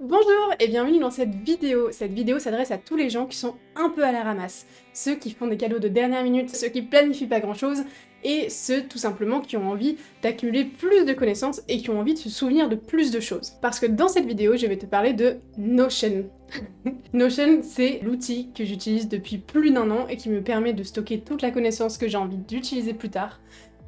Bonjour et bienvenue dans cette vidéo. Cette vidéo s'adresse à tous les gens qui sont un peu à la ramasse. Ceux qui font des cadeaux de dernière minute, ceux qui planifient pas grand chose, et ceux tout simplement qui ont envie d'accumuler plus de connaissances et qui ont envie de se souvenir de plus de choses. Parce que dans cette vidéo, je vais te parler de Notion. Notion, c'est l'outil que j'utilise depuis plus d'1 an et qui me permet de stocker toute la connaissance que j'ai envie d'utiliser plus tard,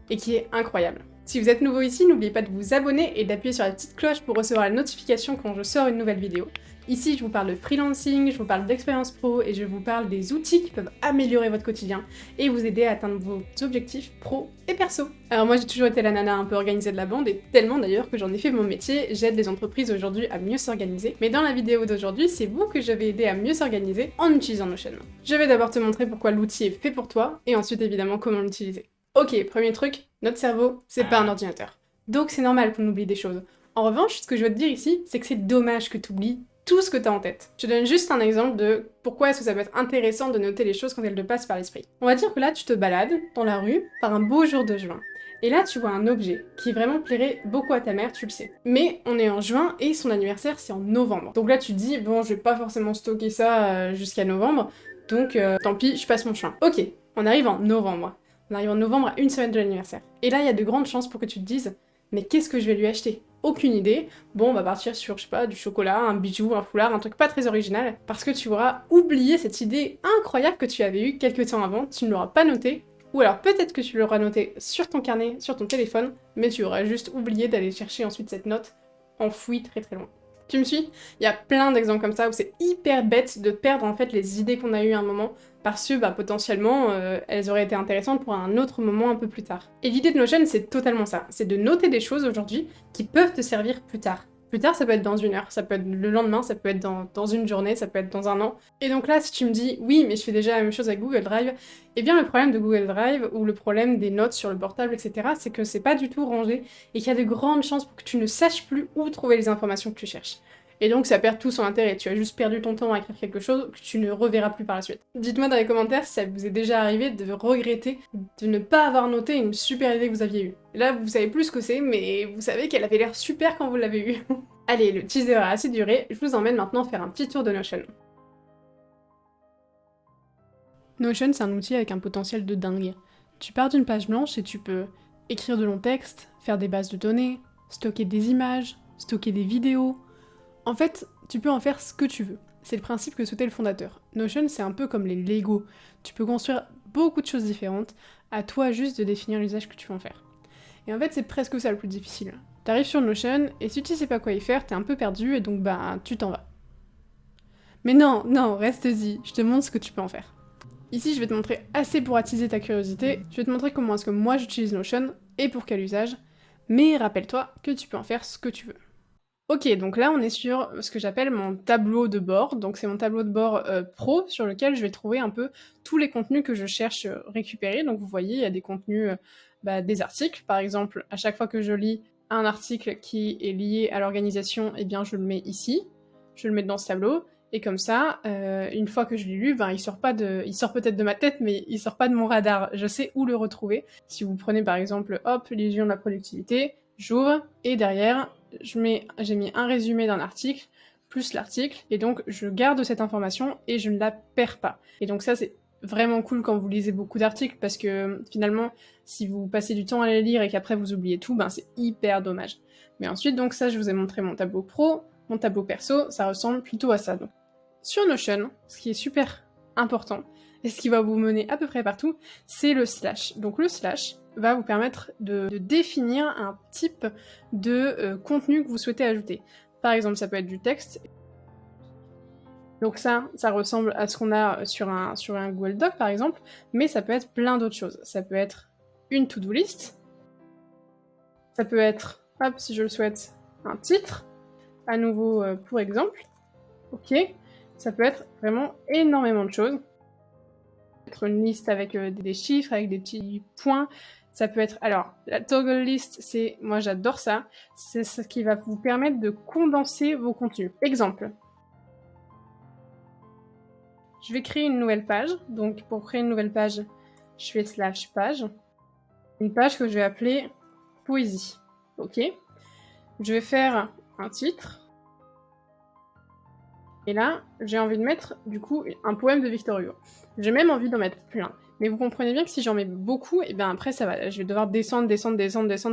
et qui est incroyable. Si vous êtes nouveau ici, n'oubliez pas de vous abonner et d'appuyer sur la petite cloche pour recevoir la notification quand je sors une nouvelle vidéo. Ici, je vous parle de freelancing, je vous parle d'expérience pro et je vous parle des outils qui peuvent améliorer votre quotidien et vous aider à atteindre vos objectifs pro et perso. Alors moi, j'ai toujours été la nana un peu organisée de la bande et tellement d'ailleurs que j'en ai fait mon métier, j'aide les entreprises aujourd'hui à mieux s'organiser. Mais dans la vidéo d'aujourd'hui, c'est vous que je vais aider à mieux s'organiser en utilisant Notion. Je vais d'abord te montrer pourquoi l'outil est fait pour toi et ensuite évidemment comment l'utiliser. Ok, premier truc, notre cerveau, c'est pas un ordinateur. Donc c'est normal qu'on oublie des choses. En revanche, ce que je veux te dire ici, c'est que c'est dommage que tu oublies tout ce que t'as en tête. Je te donne juste un exemple de pourquoi est-ce que ça peut être intéressant de noter les choses quand elles te passent par l'esprit. On va dire que là, tu te balades dans la rue par un beau jour de juin. Et là, tu vois un objet qui vraiment plairait beaucoup à ta mère, tu le sais. Mais on est en juin et son anniversaire, c'est en novembre. Donc là, tu te dis, bon, je vais pas forcément stocker ça jusqu'à novembre, donc tant pis, je passe mon chemin. Ok, on arrive en novembre. On arrive en novembre à une semaine de l'anniversaire. Et là, il y a de grandes chances pour que tu te dises « Mais qu'est-ce que je vais lui acheter ?» Aucune idée. Bon, on va partir sur, je sais pas, du chocolat, un bijou, un foulard, un truc pas très original, parce que tu auras oublié cette idée incroyable que tu avais eue quelques temps avant, tu ne l'auras pas notée, ou alors peut-être que tu l'auras notée sur ton carnet, sur ton téléphone, mais tu auras juste oublié d'aller chercher ensuite cette note enfouie très très loin. Tu me suis? Il y a plein d'exemples comme ça où c'est hyper bête de perdre en fait les idées qu'on a eues à un moment parce que potentiellement elles auraient été intéressantes pour un autre moment un peu plus tard. Et l'idée de Notion, c'est totalement ça, c'est de noter des choses aujourd'hui qui peuvent te servir plus tard. Plus tard, ça peut être dans 1 heure, ça peut être le lendemain, ça peut être dans une journée, ça peut être dans 1 an. Et donc là, si tu me dis, oui, mais je fais déjà la même chose avec Google Drive, eh bien le problème de Google Drive, ou le problème des notes sur le portable, etc., c'est que c'est pas du tout rangé, et qu'il y a de grandes chances pour que tu ne saches plus où trouver les informations que tu cherches. Et donc ça perd tout son intérêt, tu as juste perdu ton temps à écrire quelque chose que tu ne reverras plus par la suite. Dites-moi dans les commentaires si ça vous est déjà arrivé de regretter de ne pas avoir noté une super idée que vous aviez eue. Là, vous savez plus ce que c'est, mais vous savez qu'elle avait l'air super quand vous l'avez eue. Allez, le teaser a assez duré, je vous emmène maintenant faire un petit tour de Notion. Notion, c'est un outil avec un potentiel de dingue. Tu pars d'une page blanche et tu peux écrire de longs textes, faire des bases de données, stocker des images, stocker des vidéos. En fait, tu peux en faire ce que tu veux. C'est le principe que souhaitait le fondateur. Notion, c'est un peu comme les Lego. Tu peux construire beaucoup de choses différentes, à toi juste de définir l'usage que tu veux en faire. Et en fait, c'est presque ça le plus difficile. T'arrives sur Notion, et si tu sais pas quoi y faire, t'es un peu perdu, et donc tu t'en vas. Mais non, reste-y, je te montre ce que tu peux en faire. Ici, je vais te montrer assez pour attiser ta curiosité, je vais te montrer comment est-ce que moi j'utilise Notion, et pour quel usage, mais rappelle-toi que tu peux en faire ce que tu veux. Ok, donc là on est sur ce que j'appelle mon tableau de bord, donc c'est mon tableau de bord pro sur lequel je vais trouver un peu tous les contenus que je cherche récupérer. Donc vous voyez, il y a des contenus, des articles, par exemple, à chaque fois que je lis un article qui est lié à l'organisation, eh bien je le mets ici, je le mets dans ce tableau, et comme ça, une fois que je l'ai lu, il sort peut-être de ma tête, mais il sort pas de mon radar, je sais où le retrouver. Si vous prenez par exemple, hop, l'illusion de la productivité, j'ouvre, et derrière, j'ai mis un résumé d'un article, plus l'article, et donc je garde cette information et je ne la perds pas. Et donc ça, c'est vraiment cool quand vous lisez beaucoup d'articles, parce que finalement, si vous passez du temps à les lire et qu'après vous oubliez tout, c'est hyper dommage. Mais ensuite, donc ça, je vous ai montré mon tableau pro, mon tableau perso, ça ressemble plutôt à ça. Donc, sur Notion, ce qui est super important, et ce qui va vous mener à peu près partout, c'est le slash. Donc le slash va vous permettre de définir un type de contenu que vous souhaitez ajouter. Par exemple, ça peut être du texte. Donc ça ressemble à ce qu'on a sur un Google Doc par exemple, mais ça peut être plein d'autres choses. Ça peut être une to-do list, ça peut être, hop, si je le souhaite, un titre, à nouveau pour exemple, ok, ça peut être vraiment énormément de choses. Être une liste avec des chiffres, avec des petits points. Ça peut être... Alors, la toggle list, moi j'adore ça. C'est ce qui va vous permettre de condenser vos contenus. Exemple. Je vais créer une nouvelle page. Donc, pour créer une nouvelle page, je fais slash page. Une page que je vais appeler poésie. Ok. Je vais faire un titre. Et là, j'ai envie de mettre, du coup, un poème de Victor Hugo. J'ai même envie d'en mettre plein. Mais vous comprenez bien que si j'en mets beaucoup, et bien après, je vais devoir descendre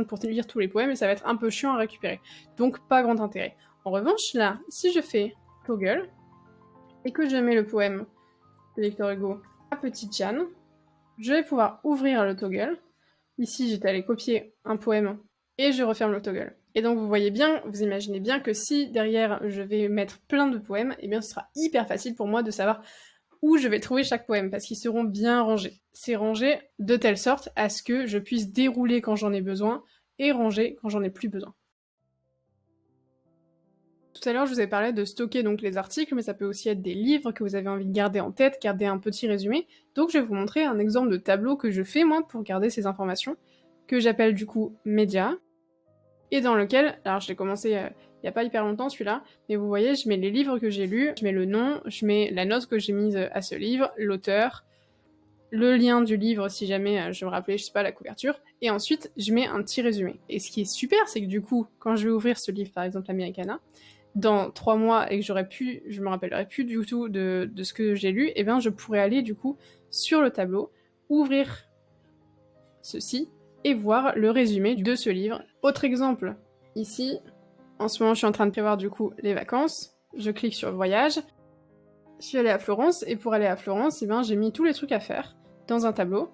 pour lire tous les poèmes, et ça va être un peu chiant à récupérer. Donc, pas grand intérêt. En revanche, là, si je fais toggle, et que je mets le poème de Victor Hugo à Petite Jeanne, je vais pouvoir ouvrir le toggle. Ici, j'étais allé copier un poème, et je referme le toggle. Et donc vous voyez bien, vous imaginez bien que si derrière je vais mettre plein de poèmes, eh bien ce sera hyper facile pour moi de savoir où je vais trouver chaque poème, parce qu'ils seront bien rangés. C'est rangé de telle sorte à ce que je puisse dérouler quand j'en ai besoin, et ranger quand j'en ai plus besoin. Tout à l'heure, je vous ai parlé de stocker donc les articles, mais ça peut aussi être des livres que vous avez envie de garder en tête, garder un petit résumé. Donc je vais vous montrer un exemple de tableau que je fais moi pour garder ces informations, que j'appelle du coup média, et dans lequel, alors je l'ai commencé il y a pas hyper longtemps celui-là, mais vous voyez, je mets les livres que j'ai lus, je mets le nom, je mets la note que j'ai mise à ce livre, l'auteur, le lien du livre si jamais je me rappelais, je sais pas, la couverture, et ensuite je mets un petit résumé. Et ce qui est super, c'est que du coup, quand je vais ouvrir ce livre, par exemple Americana, dans 3 mois et que je me rappellerai plus du tout de ce que j'ai lu, et bien je pourrais aller du coup sur le tableau, ouvrir ceci, et voir le résumé de ce livre. Autre exemple, ici, en ce moment je suis en train de prévoir du coup les vacances, je clique sur voyage, je suis allée à Florence, et pour aller à Florence, eh ben, j'ai mis tous les trucs à faire dans un tableau,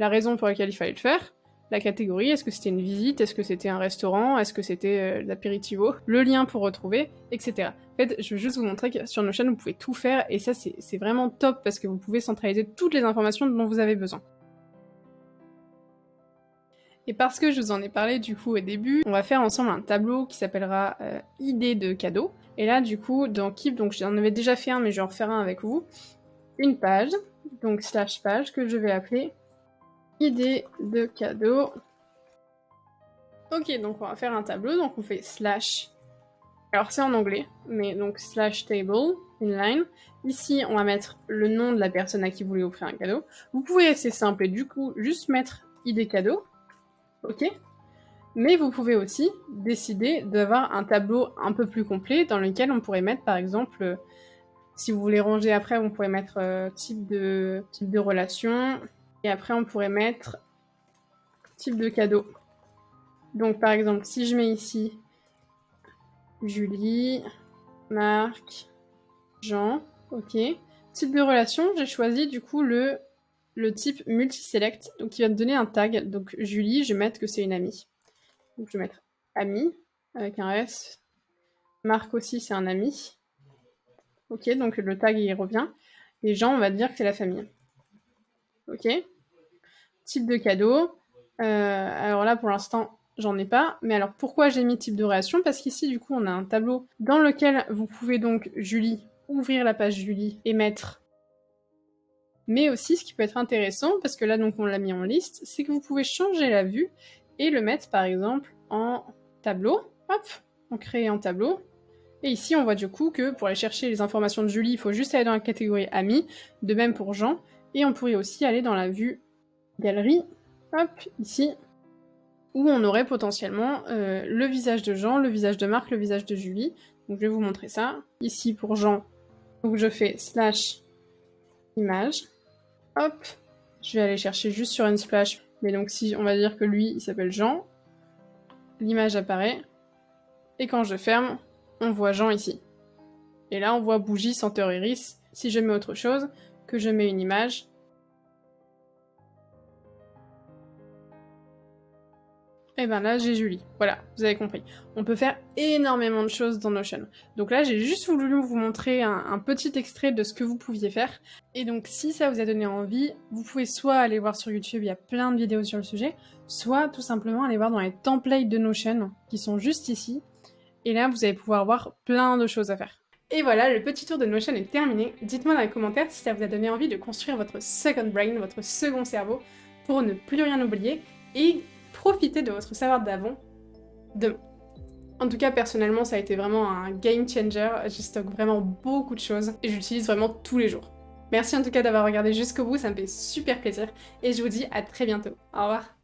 la raison pour laquelle il fallait le faire, la catégorie, est-ce que c'était une visite, est-ce que c'était un restaurant, est-ce que c'était l'apéritivo, le lien pour retrouver, etc. En fait, je veux juste vous montrer que sur Notion, vous pouvez tout faire, et ça c'est vraiment top, parce que vous pouvez centraliser toutes les informations dont vous avez besoin. Et parce que je vous en ai parlé du coup au début, on va faire ensemble un tableau qui s'appellera idée de cadeau. Et là du coup dans Keep, donc j'en avais déjà fait un mais je vais en refaire un avec vous, une page, donc slash page que je vais appeler idée de cadeau. Ok, donc on va faire un tableau, donc on fait slash, alors c'est en anglais, mais donc slash table, inline. Ici on va mettre le nom de la personne à qui vous voulez offrir un cadeau. Vous pouvez rester simple et du coup juste mettre idée cadeau. Ok, mais vous pouvez aussi décider d'avoir un tableau un peu plus complet dans lequel on pourrait mettre par exemple, si vous voulez ranger après, on pourrait mettre type de relation, et après on pourrait mettre type de cadeau. Donc par exemple, si je mets ici Julie, Marc, Jean, ok. Type de relation, j'ai choisi du coup le type multiselect, donc qui va me donner un tag. Donc Julie, je vais mettre que c'est une amie. Donc je vais mettre ami avec un S. Marc aussi, c'est un ami. Ok, donc le tag il revient. Et Jean, on va dire que c'est la famille. Ok. Type de cadeau. Alors là, pour l'instant, j'en ai pas. Mais alors pourquoi j'ai mis type de relation? Parce qu'ici, du coup, on a un tableau dans lequel vous pouvez donc, Julie, ouvrir la page Julie et mettre. Mais aussi, ce qui peut être intéressant, parce que là, donc, on l'a mis en liste, c'est que vous pouvez changer la vue et le mettre, par exemple, en tableau. Hop, on crée en tableau. Et ici, on voit du coup que pour aller chercher les informations de Julie, il faut juste aller dans la catégorie Amis, de même pour Jean. Et on pourrait aussi aller dans la vue Galerie, hop, ici, où on aurait potentiellement le visage de Jean, le visage de Marc, le visage de Julie. Donc je vais vous montrer ça. Ici, pour Jean, donc je fais slash image. Hop, je vais aller chercher juste sur une splash. Mais donc si on va dire que lui, il s'appelle Jean, l'image apparaît. Et quand je ferme, on voit Jean ici. Et là, on voit bougie, senteur iris. Si je mets autre chose, que je mets une image, et ben là, j'ai Julie. Voilà, vous avez compris. On peut faire énormément de choses dans Notion. Donc là, j'ai juste voulu vous montrer un petit extrait de ce que vous pouviez faire. Et donc, si ça vous a donné envie, vous pouvez soit aller voir sur YouTube, il y a plein de vidéos sur le sujet, soit tout simplement aller voir dans les templates de Notion, qui sont juste ici. Et là, vous allez pouvoir voir plein de choses à faire. Et voilà, le petit tour de Notion est terminé. Dites-moi dans les commentaires si ça vous a donné envie de construire votre second brain, votre second cerveau, pour ne plus rien oublier et profiter de votre savoir d'avant demain. En tout cas, personnellement, ça a été vraiment un game changer. Je stocke vraiment beaucoup de choses et j'utilise vraiment tous les jours. Merci en tout cas d'avoir regardé jusqu'au bout, ça me fait super plaisir et je vous dis à très bientôt. Au revoir.